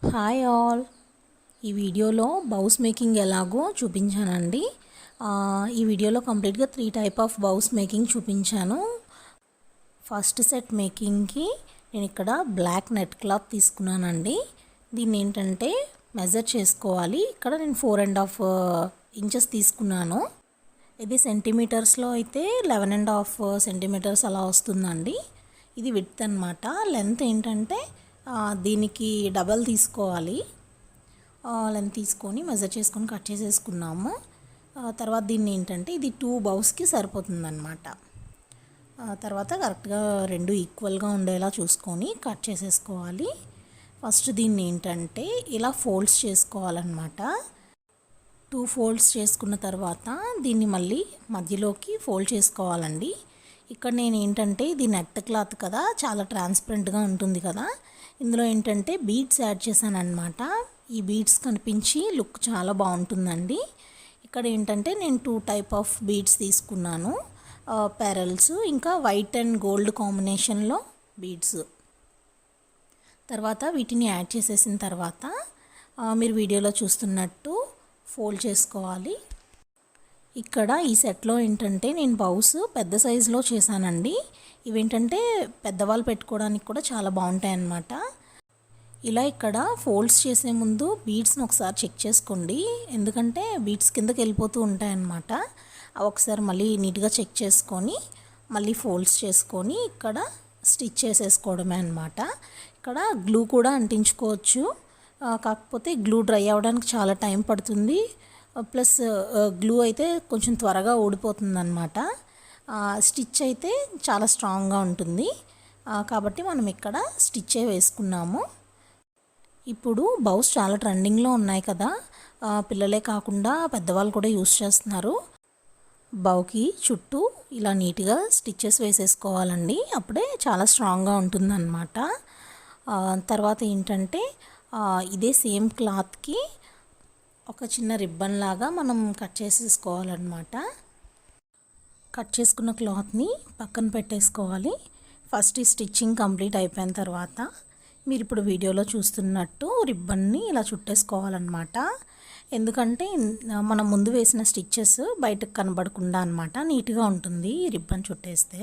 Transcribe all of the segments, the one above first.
Hi all. ఈ వీడియోలో bows making ఎలాగో చూపించానండి. ఈ వీడియోలో కంప్లీట్గా 3 టైప్ ఆఫ్ బౌస్ మేకింగ్ చూపించాను. ఫస్ట్ సెట్ మేకింగ్కి నేను ఇక్కడ బ్లాక్ నెట్ క్లాత్ తీసుకున్నానండి. దీన్ని ఏంటంటే మెజర్ చేసుకోవాలి. ఇక్కడ నేను 4.5 ఇంచెస్ తీసుకున్నాను. ఇది సెంటీమీటర్స్లో అయితే 11.5 సెంటీమీటర్స్ అలా వస్తుందండి. ఇది విడ్త్ అన్నమాట. లెంత్ ఏంటంటే దీనికి డబల్ తీసుకోవాలి. లెంత్ తీసుకొని మెజర్ చేసుకొని కట్ చేసేసుకున్నాము. తర్వాత దీన్ని ఏంటంటే ఇది 2 బౌస్కి సరిపోతుందన్నమాట. తర్వాత కరెక్ట్గా 2 ఈక్వల్గా ఉండేలా చూసుకొని కట్ చేసేసుకోవాలి. ఫస్ట్ దీన్ని ఏంటంటే ఇలా ఫోల్డ్స్ చేసుకోవాలన్నమాట. 2 ఫోల్డ్స్ చేసుకున్న తర్వాత దీన్ని మళ్ళీ మధ్యలోకి ఫోల్డ్ చేసుకోవాలండి. ఇక్కడ నేను ఏంటంటే ఇది నెట్ క్లాత్ కదా, చాలా ట్రాన్స్పరెంట్గా ఉంటుంది కదా, ఇందులో ఏంటంటే బీడ్స్ యాడ్ చేశాను అనమాట. ఈ బీడ్స్ కనిపించి లుక్ చాలా బాగుంటుందండి. ఇక్కడ ఏంటంటే నేను 2 టైప్ ఆఫ్ బీడ్స్ తీసుకున్నాను. పెరల్స్ ఇంకా వైట్ అండ్ గోల్డ్ కాంబినేషన్లో బీడ్స్. తర్వాత వీటిని యాడ్ చేసేసిన తర్వాత మీరు వీడియోలో చూస్తున్నట్టు ఫోల్డ్ చేసుకోవాలి. ఇక్కడ ఈ సెట్లో ఏంటంటే నేను బౌస్ పెద్ద సైజులో చేశానండి. ఇవేంటంటే పెద్దవాళ్ళు పెట్టుకోవడానికి కూడా చాలా బాగుంటాయి అన్నమాట. ఇలా ఇక్కడ ఫోల్డ్స్ చేసే ముందు బీడ్స్ని ఒకసారి చెక్ చేసుకోండి, ఎందుకంటే బీడ్స్ కిందకి వెళ్ళిపోతూ ఉంటాయన్నమాట. ఒకసారి మళ్ళీ నీట్గా చెక్ చేసుకొని మళ్ళీ ఫోల్డ్స్ చేసుకొని ఇక్కడ స్టిచ్ చేసేసుకోవడమే అన్నమాట. ఇక్కడ గ్లూ కూడా అంటించుకోవచ్చు, కాకపోతే గ్లూ డ్రై అవ్వడానికి చాలా టైం పడుతుంది. ప్లస్ గ్లూ అయితే కొంచెం త్వరగా ఊడిపోతుంది అన్నమాట. స్టిచ్ అయితే చాలా స్ట్రాంగ్గా ఉంటుంది, కాబట్టి మనం ఇక్కడ స్టిచ్చే వేసుకున్నాము. ఇప్పుడు బౌస్ చాలా ట్రెండింగ్లో ఉన్నాయి కదా, పిల్లలే కాకుండా పెద్దవాళ్ళు కూడా యూస్ చేస్తున్నారు. బౌకి చుట్టూ ఇలా నీట్గా స్టిచ్చెస్ వేసేసుకోవాలండి, అప్పుడే చాలా స్ట్రాంగ్గా ఉంటుందన్నమాట. తర్వాత ఏంటంటే ఇదే సేమ్ క్లాత్కి ఒక చిన్న రిబ్బన్ లాగా మనం కట్ చేసేసుకోవాలన్నమాట. కట్ చేసుకున్న క్లాత్ని పక్కన పెట్టేసుకోవాలి. ఫస్ట్ ఈ స్టిచ్చింగ్ కంప్లీట్ అయిపోయిన తర్వాత మీరు ఇప్పుడు వీడియోలో చూస్తున్నట్టు రిబ్బన్ని ఇలా చుట్టేసుకోవాలన్నమాట. ఎందుకంటే మనం ముందు వేసిన స్టిచ్చెస్ బయటకు కనబడకుండా అన్నమాట, నీట్గా ఉంటుంది ఈ రిబ్బన్ చుట్టేస్తే.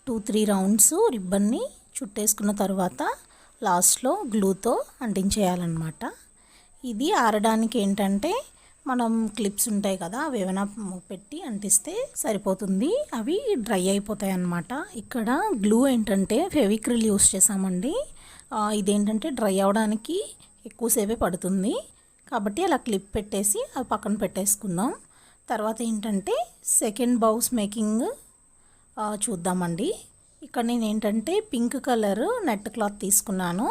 2-3 రౌండ్స్ రిబ్బన్ని చుట్టేసుకున్న తర్వాత లాస్ట్లో గ్లూతో అంటించేయాలన్నమాట. ఇది ఆరడానికి ఏంటంటే మనం క్లిప్స్ ఉంటాయి కదా, అవి ఏమైనా పెట్టి అంటిస్తే సరిపోతుంది, అవి డ్రై అయిపోతాయి అన్నమాట. ఇక్కడ గ్లూ ఏంటంటే ఫెవిక్రిల్ యూస్ చేసామండి. ఇదేంటంటే డ్రై అవడానికి ఎక్కువసేపే పడుతుంది, కాబట్టి అలా క్లిప్ పెట్టేసి అవి పక్కన పెట్టేసుకుందాం. తర్వాత ఏంటంటే సెకండ్ బౌస్ మేకింగ్ చూద్దామండి. ఇక్కడ నేను ఏంటంటే పింక్ కలర్ నెట్ క్లాత్ తీసుకున్నాను.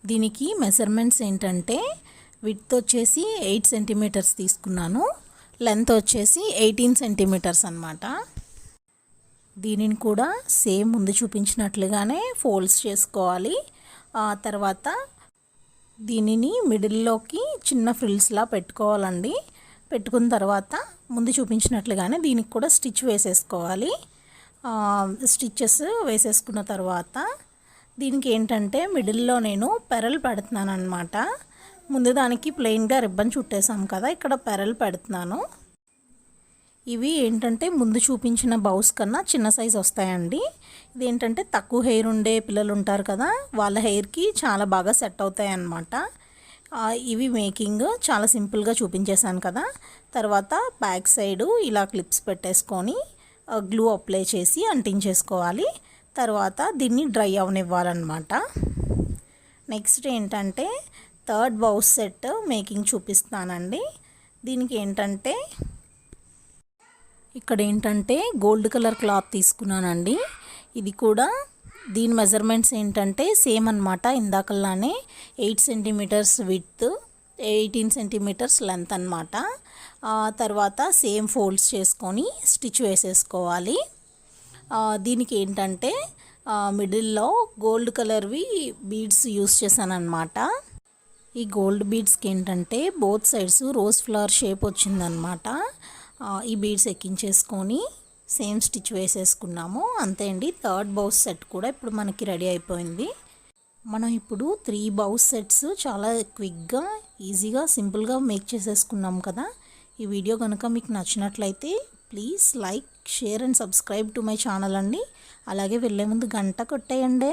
దీనికి మెజర్మెంట్స్ ఏంటంటే విడ్త్ వచ్చేసి 8 సెంటీమీటర్స్ తీసుకున్నాను, లెంత్ వచ్చేసి 18 సెంటీమీటర్స్ అన్నమాట. దీనిని కూడా సేమ్ ముందు చూపించినట్లుగానే ఫోల్డ్స్ చేసుకోవాలి. తర్వాత దీనిని మిడిల్లోకి చిన్న ఫ్రిల్స్లా పెట్టుకోవాలండి. పెట్టుకున్న తర్వాత ముందు చూపించినట్లుగానే దీనికి కూడా స్టిచ్ వేసేసుకోవాలి. స్టిచ్చెస్ వేసేసుకున్న తర్వాత దీనికి ఏంటంటే మిడిల్లో నేను పెరల్ పెడుతున్నాను అన్నమాట. ముందు దానికి ప్లెయిన్గా రిబ్బన్ చుట్టేసాం కదా, ఇక్కడ పెరల్ పెడుతున్నాను. ఇవి ఏంటంటే ముందు చూపించిన బౌస్ కన్నా చిన్న సైజ్ వస్తాయండి. ఇది ఏంటంటే తక్కువ హెయిర్ ఉండే పిల్లలు ఉంటారు కదా, వాళ్ళ హెయిర్కి చాలా బాగా సెట్ అవుతాయి అన్నమాట. ఇవి మేకింగ్ చాలా సింపుల్గా చూపించేశాను కదా. తర్వాత బ్యాక్ సైడు ఇలా క్లిప్స్ పెట్టేసుకొని గ్లూ అప్లై చేసి అంటించేసుకోవాలి. తర్వాత దీన్ని డ్రై అవనివ్వాలన్నమాట. నెక్స్ట్ ఏంటంటే థర్డ్ బౌస్ సెట్ మేకింగ్ చూపిస్తానండి. దీనికి ఏంటంటే ఇక్కడ ఏంటంటే గోల్డ్ కలర్ క్లాత్ తీసుకున్నానండి. ఇది కూడా దీని మెజర్మెంట్స్ ఏంటంటే సేమ్ అన్నమాట, ఇందాకలానే 8 సెంటీమీటర్స్ విడ్త్, 18 సెంటీమీటర్స్ లెంత్ అన్నమాట. తర్వాత సేమ్ ఫోల్డ్స్ చేసుకొని స్టిచ్ వేసేసుకోవాలి. దీనికి ఏంటంటే మిడిల్లో గోల్డ్ కలర్వి బీడ్స్ యూస్ చేశాను అన్నమాట. ఈ గోల్డ్ బీడ్స్కి ఏంటంటే both sides rose flower shape వచ్చిందనమాట. ఈ బీడ్స్ ఎక్కించేసుకొని సేమ్ స్టిచ్ వేసేసుకున్నాము. అంతే అండి, థర్డ్ బౌస్ సెట్ కూడా ఇప్పుడు మనకి రెడీ అయిపోయింది. మనం ఇప్పుడు 3 బౌస్ సెట్స్ చాలా క్విక్గా ఈజీగా సింపుల్గా మేక్ చేసేసుకున్నాం కదా. ఈ వీడియో కనుక మీకు నచ్చినట్లయితే please like, share and subscribe to my channel అండి. అలాగే వెళ్ళే ముందు గంట కొట్టేయండి.